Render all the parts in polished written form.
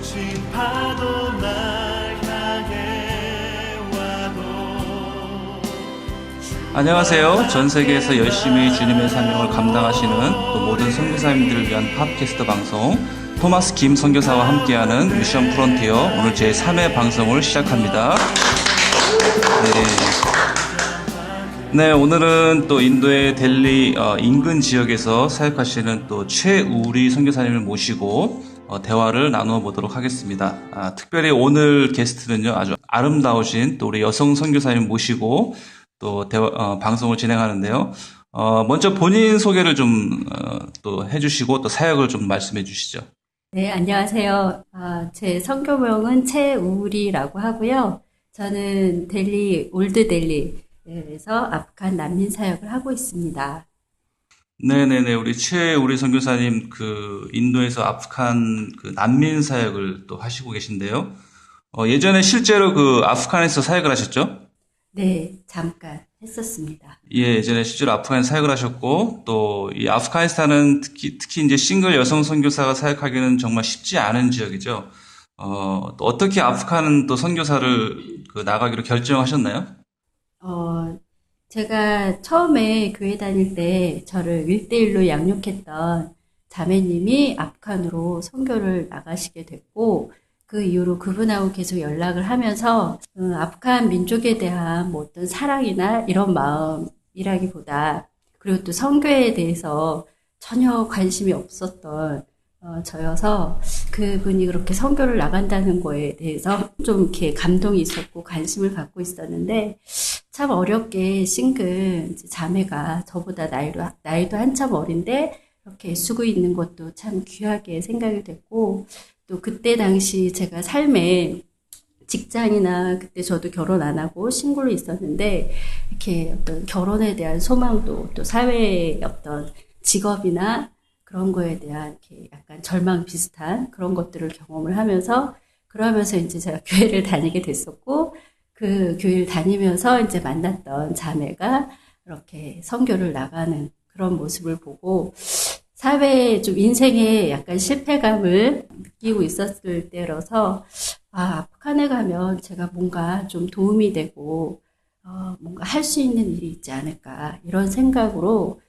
거친 파도 날 향해 와도. 안녕하세요. 전 세계에서 열심히 주님의 사명을 감당하시는 또 모든 선교사님들을 위한 팟캐스트 방송 토마스 김 선교사와 함께하는 미션 프론티어 오늘 제 3회 방송을 시작합니다. 네, 오늘은 또 인도의 델리 인근 지역에서 사역하시는 또 최우리 선교사님을 모시고 대화를 나누어 보도록 하겠습니다. 특별히 오늘 게스트는요, 아주 아름다우신 또 우리 여성 선교사님 모시고 또 방송을 진행하는데요. 먼저 본인 소개를 좀 또 해주시고 또 사역을 좀 말씀해 주시죠. 네, 안녕하세요. 제 선교명은 최우리라고 하고요. 저는 올드 델리에서 아프간 난민 사역을 하고 있습니다. 네네네. 우리 최우리 선교사님 인도에서 아프간 난민 사역을 또 하시고 계신데요. 예전에 실제로 아프간에서 사역을 하셨죠? 네, 잠깐 했었습니다. 예, 예전에 실제로 아프간 사역을 하셨고, 또 이 아프가니스탄은 특히 이제 싱글 여성 선교사가 사역하기는 정말 쉽지 않은 지역이죠. 또 어떻게 아프간 또 선교사를 나가기로 결정하셨나요? 제가 처음에 교회 다닐 때 저를 1대1로 양육했던 자매님이 아프간으로 선교를 나가시게 됐고, 그 이후로 그분하고 계속 연락을 하면서 아프간 민족에 대한 뭐 어떤 사랑이나 이런 마음이라기보다, 그리고 또 선교에 대해서 전혀 관심이 없었던 저여서 그분이 그렇게 선교를 나간다는 거에 대해서 좀 이렇게 감동이 있었고 관심을 갖고 있었는데, 참 어렵게 싱글 자매가 저보다 나이도 한참 어린데 이렇게 애쓰고 있는 것도 참 귀하게 생각이 됐고, 또 그때 당시 제가 삶에 직장이나 그때 저도 결혼 안 하고 싱글로 있었는데 이렇게 어떤 결혼에 대한 소망도 또 사회의 어떤 직업이나 그런 거에 대한 이렇게 약간 절망 비슷한 그런 것들을 경험을 하면서, 그러면서 이제 제가 교회를 다니게 됐었고, 그 교회를 다니면서 이제 만났던 자매가 이렇게 선교를 나가는 그런 모습을 보고 사회에 좀 인생에 약간 실패감을 느끼고 있었을 때라서, 아프간에 가면 제가 뭔가 좀 도움이 되고 뭔가 할 수 있는 일이 있지 않을까 이런 생각으로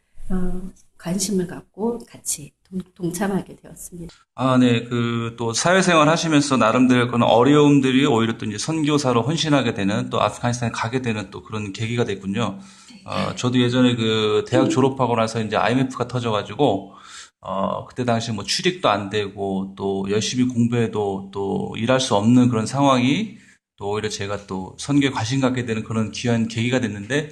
관심을 갖고 같이 동참하게 되었습니다. 네. 또 사회생활 하시면서 나름대로 그런 어려움들이 오히려 또 이제 선교사로 헌신하게 되는 또 아프가니스탄에 가게 되는 또 그런 계기가 됐군요. 저도 예전에 대학 졸업하고 나서 이제 IMF가 터져가지고, 그때 당시 뭐 취직도 안 되고 또 열심히 공부해도 또 일할 수 없는 그런 상황이 또 오히려 제가 또 선교에 관심 갖게 되는 그런 귀한 계기가 됐는데,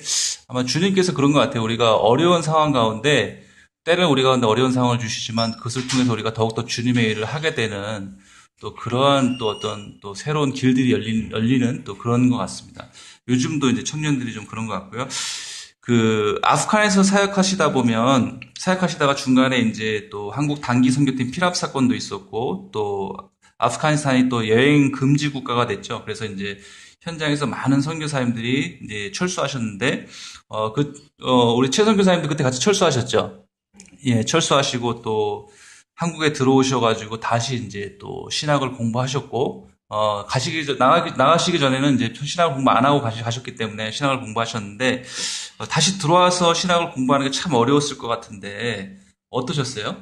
아마 주님께서 그런 것 같아요. 우리가 어려운 상황 가운데 때로는 우리가 어려운 상황을 주시지만 그것을 통해서 우리가 더욱더 주님의 일을 하게 되는 또 그러한 또 어떤 또 새로운 길들이 열리는 또 그런 것 같습니다. 요즘도 이제 청년들이 좀 그런 것 같고요. 아프간에서 사역하시다가 중간에 이제 또 한국 단기 선교팀 피랍 사건도 있었고, 또 아프가니스탄이 또 여행 금지 국가가 됐죠. 그래서 이제 현장에서 많은 선교사님들이 이제 철수하셨는데, 우리 최 선교사님도 그때 같이 철수하셨죠. 예, 철수하시고 또 한국에 들어오셔가지고 다시 이제 또 신학을 공부하셨고, 나가시기 전에는 이제 신학을 공부 안 하고 가셨기 때문에 신학을 공부하셨는데, 다시 들어와서 신학을 공부하는 게 참 어려웠을 것 같은데, 어떠셨어요?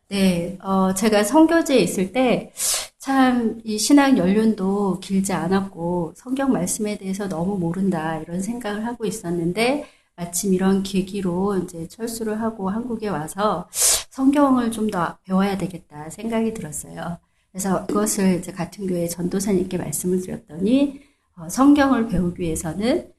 네, 제가 선교지에 있을 때 참 이 신학 연륜도 길지 않았고 성경 말씀에 대해서 너무 모른다 이런 생각을 하고 있었는데, 마침 이런 계기로 이제 철수를 하고 한국에 와서 성경을 좀 더 배워야 되겠다 생각이 들었어요. 그래서 이것을 이제 같은 교회 전도사님께 말씀을 드렸더니, 성경을 배우기 위해서는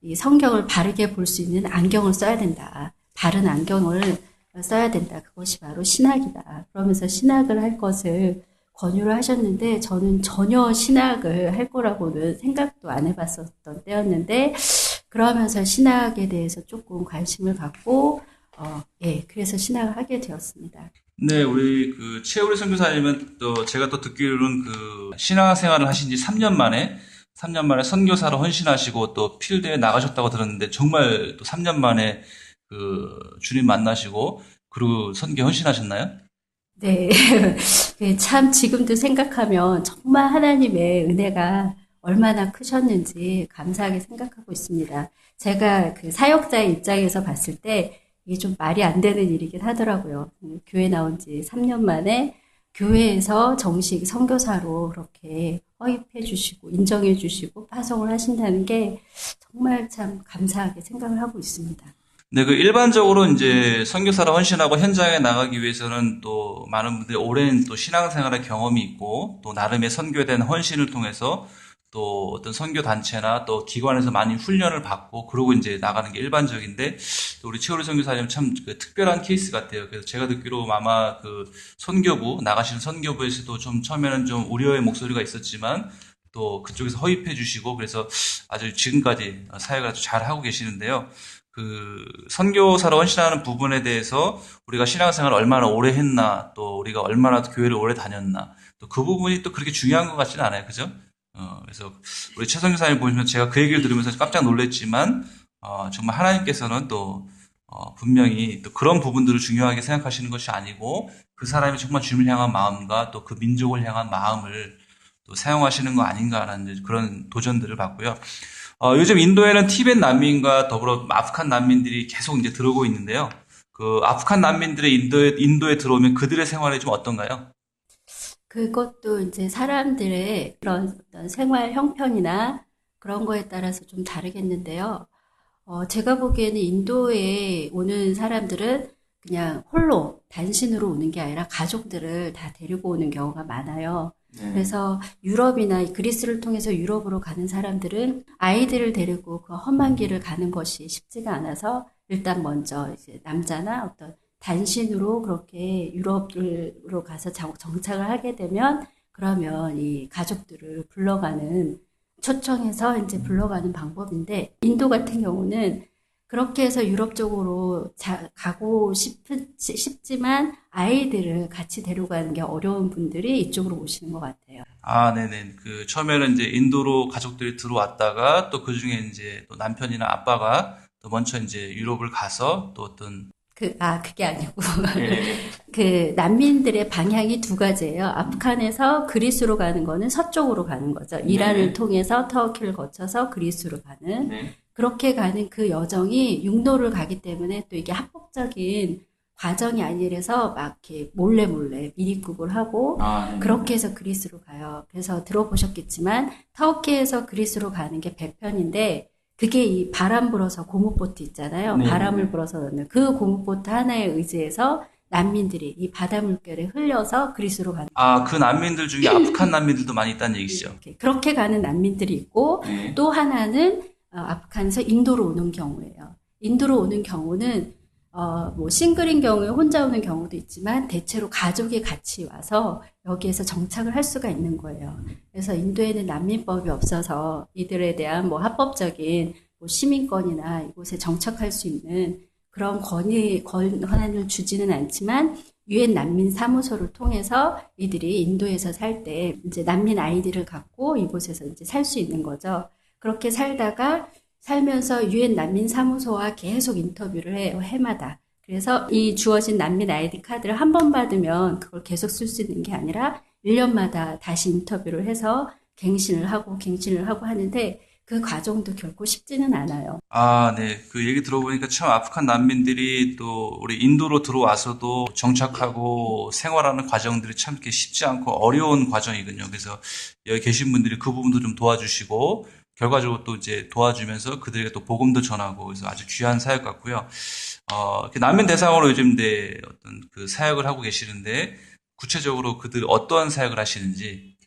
이 성경을 바르게 볼 수 있는 안경을 써야 된다. 바른 안경을 써야 된다. 그것이 바로 신학이다. 그러면서 신학을 할 것을 권유를 하셨는데, 저는 전혀 신학을 할 거라고는 생각도 안 해봤었던 때였는데, 그러면서 신학에 대해서 조금 관심을 갖고, 그래서 신학을 하게 되었습니다. 네, 우리 최우리 선교사님은 또 제가 또 듣기로는 신앙생활을 하신 지 3년 만에 선교사로 헌신하시고 또 필드에 나가셨다고 들었는데, 정말 또 3년 만에 주님 만나시고 그리고 선교 헌신하셨나요? 네. 참 지금도 생각하면 정말 하나님의 은혜가 얼마나 크셨는지 감사하게 생각하고 있습니다. 제가 그 사역자의 입장에서 봤을 때 이게 좀 말이 안 되는 일이긴 하더라고요. 교회 나온 지 3년 만에 교회에서 정식 선교사로 그렇게 허입해 주시고 인정해 주시고 파송을 하신다는 게 정말 참 감사하게 생각을 하고 있습니다. 네, 그 일반적으로 이제 선교사로 헌신하고 현장에 나가기 위해서는 또 많은 분들이 오랜 또 신앙생활의 경험이 있고 또 나름의 선교에 대한 헌신을 통해서 또 어떤 선교 단체나 또 기관에서 많이 훈련을 받고 그러고 이제 나가는 게 일반적인데 또 우리 최우리 선교사님 참 그 특별한 케이스 같아요. 그래서 제가 듣기로 아마 그 선교부 나가시는 선교부에서도 좀 처음에는 좀 우려의 목소리가 있었지만 또 그쪽에서 허입해 주시고 그래서 아주 지금까지 사역을 아주 잘 하고 계시는데요. 그 선교사로 헌신하는 부분에 대해서 우리가 신앙생활을 얼마나 오래 했나 또 우리가 얼마나 교회를 오래 다녔나 또 그 부분이 또 그렇게 중요한 것 같지는 않아요. 그죠? 그래서 우리 최 선교사님 보시면 제가 그 얘기를 들으면서 깜짝 놀랐지만 정말 하나님께서는 또 분명히 또 그런 부분들을 중요하게 생각하시는 것이 아니고 그 사람이 정말 주님을 향한 마음과 또 그 민족을 향한 마음을 또 사용하시는 거 아닌가라는 그런 도전들을 봤고요. 요즘 인도에는 티벳 난민과 더불어 아프간 난민들이 계속 이제 들어오고 있는데요. 그 아프간 난민들의 인도에 들어오면 그들의 생활이 좀 어떤가요? 그것도 이제 사람들의 그런 어떤 생활 형편이나 그런 거에 따라서 좀 다르겠는데요. 제가 보기에는 인도에 오는 사람들은 그냥 홀로 단신으로 오는 게 아니라 가족들을 다 데리고 오는 경우가 많아요. 그래서 유럽이나 그리스를 통해서 유럽으로 가는 사람들은 아이들을 데리고 그 험한 길을 가는 것이 쉽지가 않아서 일단 먼저 이제 남자나 어떤 단신으로 그렇게 유럽으로 가서 정착을 하게 되면 그러면 이 가족들을 불러가는 초청해서 이제 불러가는 방법인데 인도 같은 경우는 그렇게 해서 유럽 쪽으로 가고 싶지만 아이들을 같이 데려가는 게 어려운 분들이 이쪽으로 오시는 것 같아요. 아, 네네. 그 처음에는 이제 인도로 가족들이 들어왔다가 또 그 중에 이제 또 남편이나 아빠가 또 먼저 이제 유럽을 가서 또 어떤 그게 아니고. 그 난민들의 방향이 두 가지예요. 아프간에서 그리스로 가는 거는 서쪽으로 가는 거죠. 이란을 통해서 터키를 거쳐서 그리스로 가는. 그렇게 가는 그 여정이 육로를 가기 때문에 또 이게 합법적인 과정이 아니라서 막 이렇게 몰래 미리국을 하고 그렇게 해서 그리스로 가요. 그래서 들어보셨겠지만 터키에서 그리스로 가는 게 배편인데 그게 이 바람 불어서 고무보트 있잖아요. 바람을 불어서 넣는 그 고무보트 하나에 의지해서 난민들이 이 바다 물결에 흘려서 그리스로 가는 그 난민들 중에 아프간 난민들도 많이 있다는 얘기시죠? 그렇게 가는 난민들이 있고 또 하나는 아프간에서 인도로 오는 경우예요. 인도로 오는 경우는 뭐 싱글인 경우에 혼자 오는 경우도 있지만 대체로 가족이 같이 와서 여기에서 정착을 할 수가 있는 거예요. 그래서 인도에는 난민법이 없어서 이들에 대한 뭐 합법적인 뭐 시민권이나 이곳에 정착할 수 있는 그런 권한을 주지는 않지만 유엔 난민 사무소를 통해서 이들이 인도에서 살 때 이제 난민 아이디를 갖고 이곳에서 이제 살 수 있는 거죠. 그렇게 살면서 유엔 난민 사무소와 계속 인터뷰를 해요, 해마다. 그래서 이 주어진 난민 아이디 카드를 한 번 받으면 그걸 계속 쓸 수 있는 게 아니라 1년마다 다시 인터뷰를 해서 갱신을 하고 하는데 그 과정도 결코 쉽지는 않아요. 네. 그 얘기 들어보니까 참 아프간 난민들이 또 우리 인도로 들어와서도 정착하고 생활하는 과정들이 참 이렇게 쉽지 않고 어려운 과정이군요. 그래서 여기 계신 분들이 그 부분도 좀 도와주시고 결과적으로 또 이제 도와주면서 그들에게 또 복음도 전하고 그래서 아주 귀한 사역 같고요. 난민 대상으로 요즘 어떤 그 사역을 하고 계시는데 구체적으로 그들 어떠한 사역을 하시는지.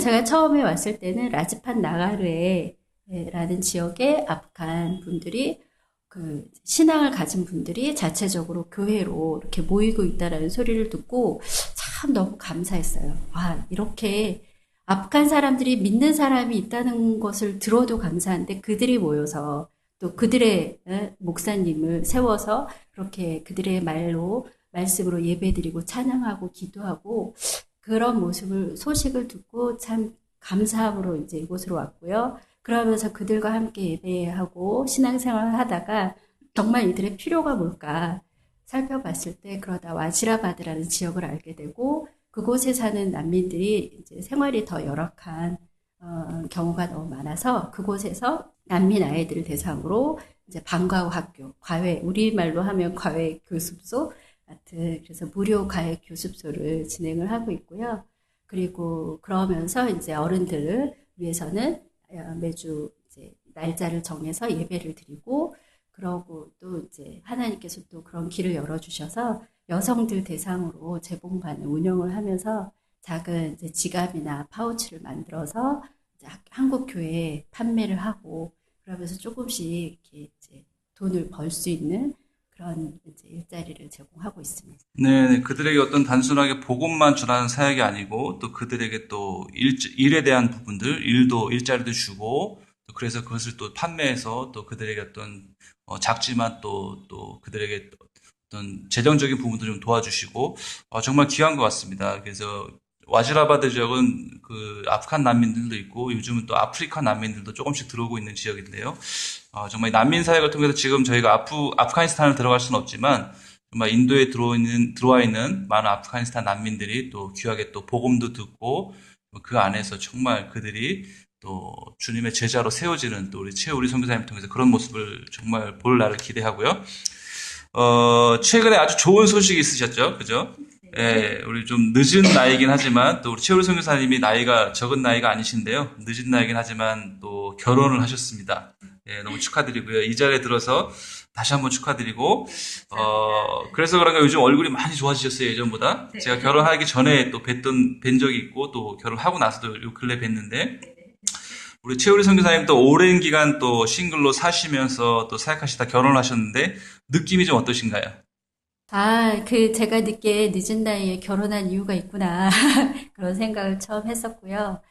제가 처음에 왔을 때는 라지판 나가르에라는 지역에 아프간 분들이 그 신앙을 가진 분들이 자체적으로 교회로 이렇게 모이고 있다라는 소리를 듣고 참 너무 감사했어요. 이렇게 아프간 사람들이 믿는 사람이 있다는 것을 들어도 감사한데 그들이 모여서 또 그들의 목사님을 세워서 그렇게 그들의 말씀으로 예배드리고 찬양하고 기도하고 그런 소식을 듣고 참 감사함으로 이제 이곳으로 왔고요. 그러면서 그들과 함께 예배하고 신앙생활을 하다가 정말 이들의 필요가 뭘까? 살펴봤을 때 그러다 와시라바드라는 지역을 알게 되고 그곳에 사는 난민들이 이제 생활이 더 열악한 경우가 너무 많아서 그곳에서 난민 아이들을 대상으로 이제 방과후 학교, 과외, 우리말로 하면 과외 교습소 같은 그래서 무료 과외 교습소를 진행을 하고 있고요. 그리고 그러면서 이제 어른들을 위해서는 매주 이제 날짜를 정해서 예배를 드리고 그러고 또 이제 하나님께서 또 그런 길을 열어주셔서 여성들 대상으로 재봉반을 운영을 하면서 작은 이제 지갑이나 파우치를 만들어서 이제 한국 교회에 판매를 하고 그러면서 조금씩 이렇게 이제 돈을 벌 수 있는 그런 이제 일자리를 제공하고 있습니다. 네, 그들에게 어떤 단순하게 복음만 전하는 사역이 아니고 또 그들에게 또 일에 대한 부분들, 일자리도 주고 또 그래서 그것을 또 판매해서 또 그들에게 어떤 작지만 또 그들에게 어떤 재정적인 부분도 좀 도와주시고 정말 귀한 것 같습니다. 그래서 와지라바드 지역은 그 아프간 난민들도 있고 요즘은 또 아프리카 난민들도 조금씩 들어오고 있는 지역인데요. 정말 난민 사역을 통해서 지금 저희가 아프가니스탄을 들어갈 수는 없지만 정말 인도에 들어와 있는 많은 아프가니스탄 난민들이 또 귀하게 또 복음도 듣고 그 안에서 정말 그들이 또 주님의 제자로 세워지는 또 우리 최우리 선교사님 통해서 그런 모습을 정말 볼 날을 기대하고요. 최근에 아주 좋은 소식이 있으셨죠? 그죠? 예, 우리 좀 늦은 나이긴 하지만 또 우리 최우리 선교사님이 나이가 적은 나이가 아니신데요. 늦은 나이긴 하지만 또 결혼을 하셨습니다. 예, 너무 축하드리고요. 이 자리에 들어서 다시 한번 축하드리고, 그래서 그런가 요즘 얼굴이 많이 좋아지셨어요, 예전보다. 네. 제가 결혼하기 전에 또 뵌 적이 있고, 또 결혼하고 나서도 요 근래 뵀는데, 우리 최우리 선교사님 또 오랜 기간 또 싱글로 사시면서 또 사역하시다 결혼하셨는데, 느낌이 좀 어떠신가요? 제가 늦게 늦은 나이에 결혼한 이유가 있구나. 그런 생각을 처음 했었고요.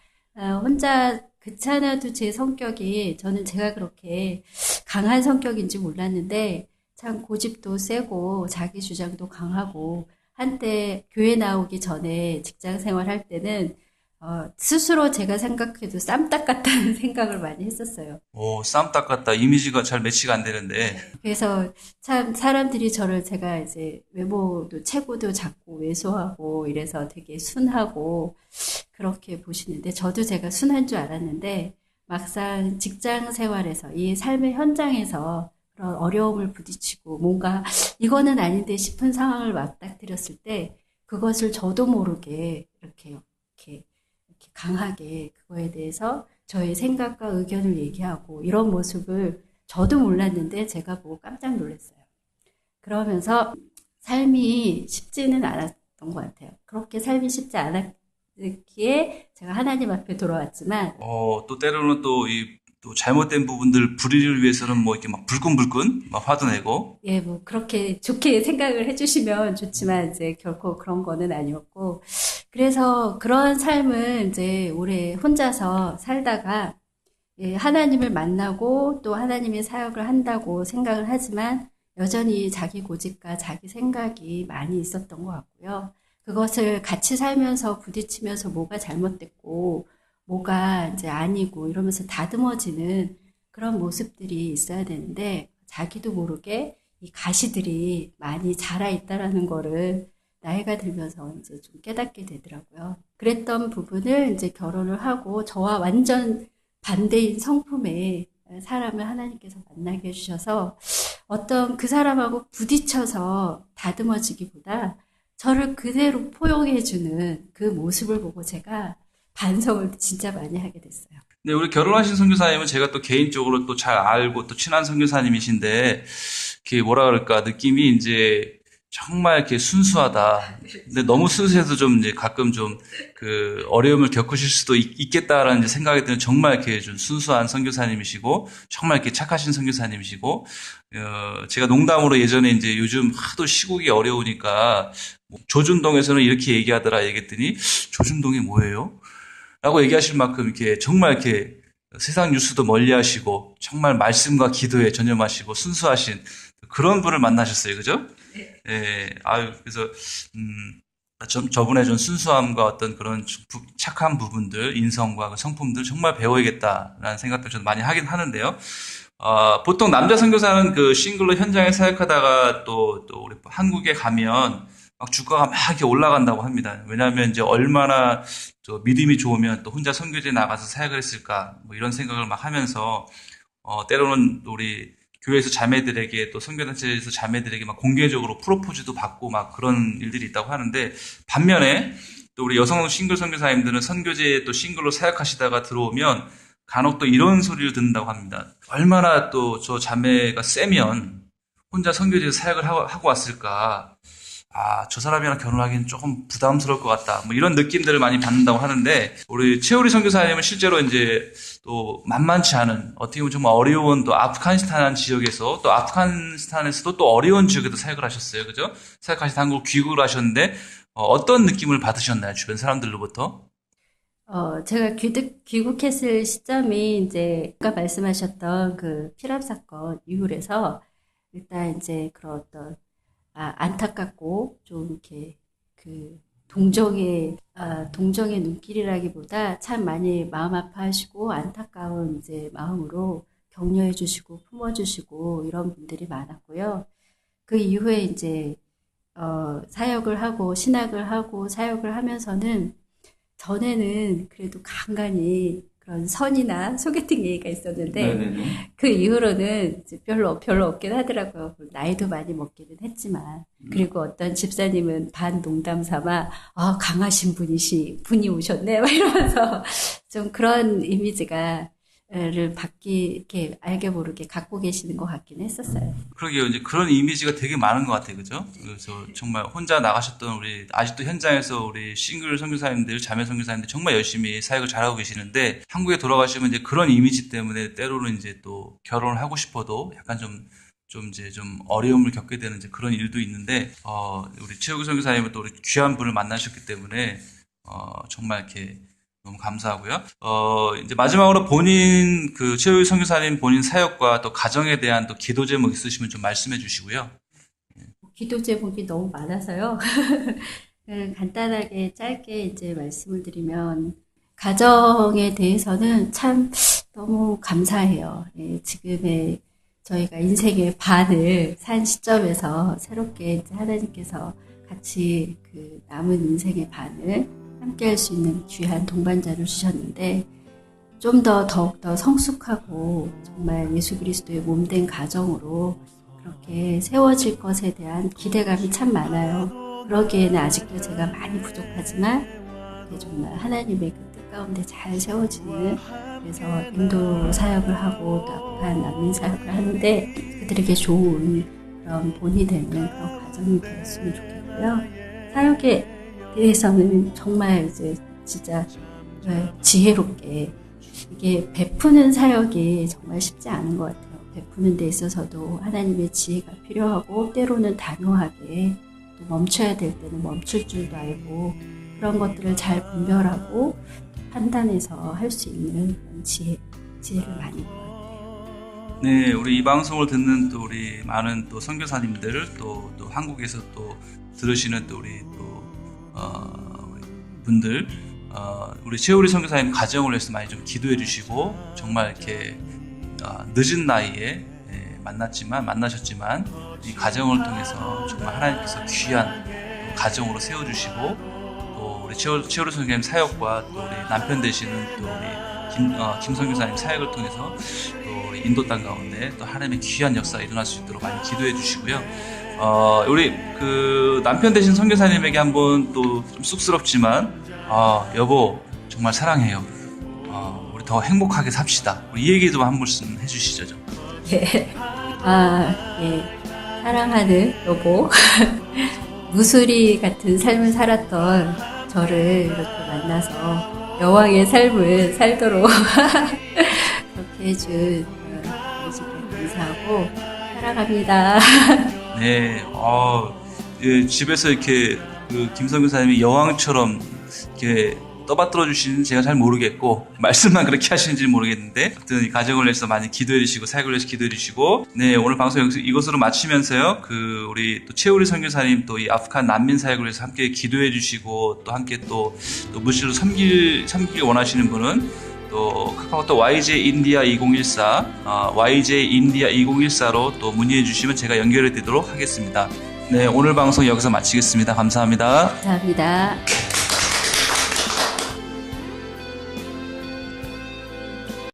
혼자 그렇잖아도 제 성격이, 저는 제가 그렇게 강한 성격인지 몰랐는데, 참 고집도 세고, 자기 주장도 강하고, 한때 교회 나오기 전에 직장 생활할 때는, 스스로 제가 생각해도 쌈딱 같다는 생각을 많이 했었어요. 쌈딱 같다. 이미지가 잘 매치가 안 되는데. 그래서 참 사람들이 저를 제가 이제 외모도 체구도 작고 왜소하고 이래서 되게 순하고 그렇게 보시는데 저도 제가 순한 줄 알았는데 막상 직장 생활에서 이 삶의 현장에서 그런 어려움을 부딪히고 뭔가 이거는 아닌데 싶은 상황을 맞닥뜨렸을 때 그것을 저도 모르게 이렇게 강하게 그거에 대해서 저의 생각과 의견을 얘기하고 이런 모습을 저도 몰랐는데 제가 보고 깜짝 놀랐어요. 그러면서 삶이 쉽지는 않았던 것 같아요. 그렇게 삶이 쉽지 않았기에 제가 하나님 앞에 돌아왔지만 또 때로는 또 잘못된 부분들 불의를 위해서는 뭐 이렇게 막 불끈불끈 막 화도 내고. 예, 뭐 그렇게 좋게 생각을 해주시면 좋지만 이제 결코 그런 거는 아니었고 그래서 그런 삶을 이제 오래 혼자서 살다가 예, 하나님을 만나고 또 하나님의 사역을 한다고 생각을 하지만 여전히 자기 고집과 자기 생각이 많이 있었던 것 같고요. 그것을 같이 살면서 부딪히면서 뭐가 잘못됐고 뭐가 이제 아니고 이러면서 다듬어지는 그런 모습들이 있어야 되는데 자기도 모르게 이 가시들이 많이 자라 있다라는 거를 나이가 들면서 이제 좀 깨닫게 되더라고요. 그랬던 부분을 이제 결혼을 하고 저와 완전 반대인 성품의 사람을 하나님께서 만나게 해주셔서 어떤 그 사람하고 부딪혀서 다듬어지기보다 저를 그대로 포용해주는 그 모습을 보고 제가 반성을 진짜 많이 하게 됐어요. 네, 우리 결혼하신 선교사님은 제가 또 개인적으로 또 잘 알고 또 친한 선교사님이신데, 이렇게 뭐라 그럴까, 느낌이 이제 정말 이렇게 순수하다. 근데 너무 순수해서 좀 이제 가끔 좀 그 어려움을 겪으실 수도 있겠다라는 이제 생각이 드는 정말 이렇게 좀 순수한 선교사님이시고, 정말 이렇게 착하신 선교사님이시고, 제가 농담으로 예전에 이제 요즘 하도 시국이 어려우니까, 조준동에서는 이렇게 얘기하더라 얘기했더니, 조준동이 뭐예요? 라고 얘기하실 만큼 이렇게 정말 이렇게 세상 뉴스도 멀리 하시고 정말 말씀과 기도에 전념하시고 순수하신 그런 분을 만나셨어요. 그죠? 예. 그래서 저분의 좀 순수함과 어떤 그런 착한 부분들, 인성과 그 성품들 정말 배워야겠다라는 생각도 저는 많이 하긴 하는데요. 보통 남자 선교사는 그 싱글로 현장에 사역하다가 또 우리 한국에 가면 막 주가가 막 이렇게 올라간다고 합니다. 왜냐하면 이제 얼마나 믿음이 좋으면 또 혼자 선교지에 나가서 사역을 했을까, 뭐 이런 생각을 막 하면서, 때로는 우리 교회에서 자매들에게 또 선교단체에서 자매들에게 막 공개적으로 프로포즈도 받고 막 그런 일들이 있다고 하는데, 반면에 또 우리 여성 싱글 선교사님들은 선교지에 또 싱글로 사역하시다가 들어오면 간혹 또 이런 소리를 듣는다고 합니다. 얼마나 또 저 자매가 세면 혼자 선교지에서 사역을 하고 왔을까. 저 사람이랑 결혼하기는 조금 부담스러울 것 같다. 뭐 이런 느낌들을 많이 받는다고 하는데, 우리 최우리 선교사님은 실제로 이제 또 만만치 않은, 어떻게 보면 정말 어려운 또 아프가니스탄 지역에서, 또 아프가니스탄에서도 또 어려운 지역에도 사역을 하셨어요. 그죠? 사역하시다 한국 귀국을 하셨는데, 어떤 느낌을 받으셨나요? 주변 사람들로부터? 제가 귀국했을 시점이 이제 아까 말씀하셨던 그 피랍 사건 이후에서 일단 이제 그런 어떤 안타깝고 좀 이렇게 그 동정의 눈길이라기보다 참 많이 마음 아파하시고 안타까운 이제 마음으로 격려해 주시고 품어주시고 이런 분들이 많았고요. 그 이후에 이제 사역을 하고 신학을 하고 사역을 하면서는 전에는 그래도 간간히 그런 선이나 소개팅 얘기가 있었는데 네네네. 그 이후로는 이제 별로 없긴 하더라고요. 나이도 많이 먹기는 했지만. 그리고 어떤 집사님은 반 농담 삼아 강하신 분이 오셨네 막 이러면서 좀 그런 이미지가 를 이렇게 알게 모르게 갖고 계시는 것 같긴 했었어요. 그러게요. 이제 그런 이미지가 되게 많은 것 같아요. 그죠? 그래서 정말 혼자 나가셨던 우리, 아직도 현장에서 우리 싱글 선교사님들, 자매 선교사님들 정말 열심히 사역을 잘하고 계시는데, 한국에 돌아가시면 이제 그런 이미지 때문에 때로는 이제 또 결혼을 하고 싶어도 약간 좀 어려움을 겪게 되는 이제 그런 일도 있는데, 우리 최우기 선교사님은 또 우리 귀한 분을 만나셨기 때문에, 정말 이렇게 너무 감사하고요. 이제 마지막으로 본인, 최우희 선교사님 본인 사역과 또 가정에 대한 또 기도 제목 있으시면 좀 말씀해 주시고요. 기도 제목이 너무 많아서요. 간단하게 짧게 이제 말씀을 드리면, 가정에 대해서는 참 너무 감사해요. 지금의 저희가 인생의 반을 산 시점에서 새롭게 이제 하나님께서 같이 그 남은 인생의 반을 함께 할 수 있는 귀한 동반자를 주셨는데 좀 더욱더 성숙하고 정말 예수 그리스도의 몸된 가정으로 그렇게 세워질 것에 대한 기대감이 참 많아요. 그러기에는 아직도 제가 많이 부족하지만 정말 하나님의 그 뜻 가운데 잘 세워지는, 그래서 인도 사역을 하고 또 아프간 난민 사역을 하는데 그들에게 좋은 그런 본이 되는 그런 가정이 되었으면 좋겠고요. 사역에 대해서는 정말 이제 진짜 지혜롭게, 이게 베푸는 사역이 정말 쉽지 않은 것 같아요. 베푸는 데 있어서도 하나님의 지혜가 필요하고 때로는 단호하게, 또 멈춰야 될 때는 멈출 줄도 알고 그런 것들을 잘 분별하고 판단해서 할 수 있는 그런 지혜를 많이 받아요. 네, 우리 이 방송을 듣는 또 우리 많은 또 선교사님들, 또 한국에서 또 들으시는 또 우리 분들, 우리 최우리 선교사님 가정을 위해서 많이 좀 기도해 주시고, 정말 이렇게 늦은 나이에 만나셨지만 이 가정을 통해서 정말 하나님께서 귀한 가정으로 세워주시고, 또 우리 최우리 선교사님 사역과 또 우리 남편 되시는 또 우리 김 선교사님 사역을 통해서 또 우리 인도 땅 가운데 또 하나님의 귀한 역사가 일어날 수 있도록 많이 기도해 주시고요. 우리 그 남편 되신 선교사님에게 한번 또 좀 쑥스럽지만, 여보 정말 사랑해요. 우리 더 행복하게 삽시다. 우리 이 얘기도 한 말씀 해주시죠. 좀. 예. 예. 사랑하는 여보. 무수리 같은 삶을 살았던 저를 이렇게 만나서 여왕의 삶을 살도록 그렇게 해준 우리 감사하고 사랑합니다. 네, 예, 집에서 이렇게 김성규 사님이 여왕처럼 이렇게 떠받들어 주시는 제가 잘 모르겠고, 말씀만 그렇게 하시는지 모르겠는데, 아무튼 이 가정을 위해서 많이 기도해 주시고, 사역을 위해서 기도해 주시고, 네, 오늘 방송 이것으로 마치면서요, 우리 또 최우리 선교사님 또 이 아프간 난민 사역을 위해서 함께 기도해 주시고, 또 함께 또 무실로 섬길 원하시는 분은 또 카카오톡 YJ 인디아 2014, YJ 인디아 2014로 또 문의해 주시면 제가 연결해 드리도록 하겠습니다. 네, 오늘 방송 여기서 마치겠습니다. 감사합니다. 감사합니다.